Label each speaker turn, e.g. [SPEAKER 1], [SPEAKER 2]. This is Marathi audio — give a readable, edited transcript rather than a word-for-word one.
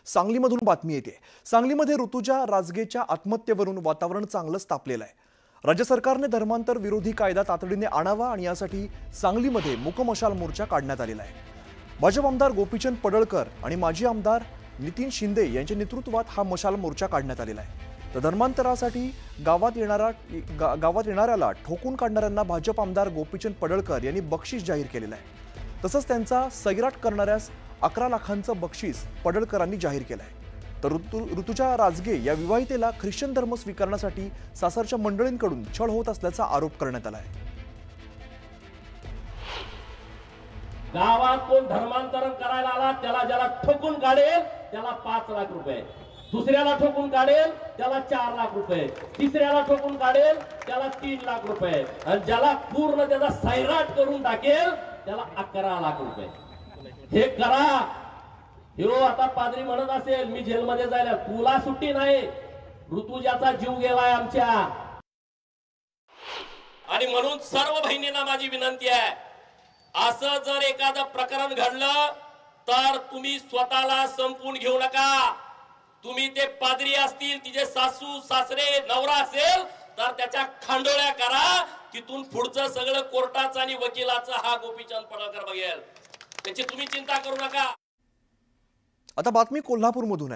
[SPEAKER 1] सांगलीमधून बातमी येते। सांगलीमध्ये ऋतुजा राजगेच्या आत्महत्येवरून वातावरण चांगलंच तापलेलं आहे। राज्य सरकारने धर्मांतर विरोधी कायदा तातडीने आणावा आणि यासाठी सांगलीमध्ये मूक मशाल मोर्चा काढण्यात आलेला आहे। भाजप आमदार गोपीचंद पडळकर आणि माजी आमदार नितीन शिंदे यांच्या नेतृत्वात हा मशाल मोर्चा काढण्यात आलेला आहे। तर धर्मांतरासाठी गावात येणाऱ्याला ठोकून काढणाऱ्यांना भाजप आमदार गोपीचंद पडळकर यांनी बक्षीस जाहीर केलेलं आहे। तसंच त्यांचा सैराट करणाऱ्यास 11 लाखांचं बक्षीस पडळकरांनी जाहीर केलं आहे। तर ऋतुजा राजगे या विवाहितेला ख्रिश्चन धर्म स्वीकारण्यासाठी सासरच्या मंडळींकडून छळ होत असल्याचा आरोप करण्यात आला आहे।
[SPEAKER 2] गावात कोण धर्मांतरण करायला आला त्याला ज्याला ठोकून काढेल त्याला 5 लाख रुपये, दुसऱ्याला ठोकून काढेल त्याला 4 लाख रुपये, तिसऱ्याला ठोकून काढेल त्याला 3 लाख रुपये आणि ज्याला पूर्ण त्याचा सैराट करून टाकेल त्याला 11 लाख रुपये। हे करा। हिरो आता पादरी म्हणत असेल मी जेलमध्ये जायला, तुला सुट्टी नाही, ऋतुजाचा जीव गेलाय आमच्या। आणि म्हणून सर्व बहिणींना माझी विनंती आहे, असं जर एखादं प्रकरण घडलं तर तुम्ही स्वतःला संपून घेऊ नका। तुम्ही ते पादरी असतील, तिचे सासू सासरे नवरा असेल तर त्याच्या खांडोळ्या करा। तिथून पुढचं सगळं कोर्टाचं आणि वकिलाचं हा गोपीचंद पडळकर बघेल, त्याची तुम्ही चिंता करू नका।
[SPEAKER 1] आता बातमी कोल्हापूरमधून आहे।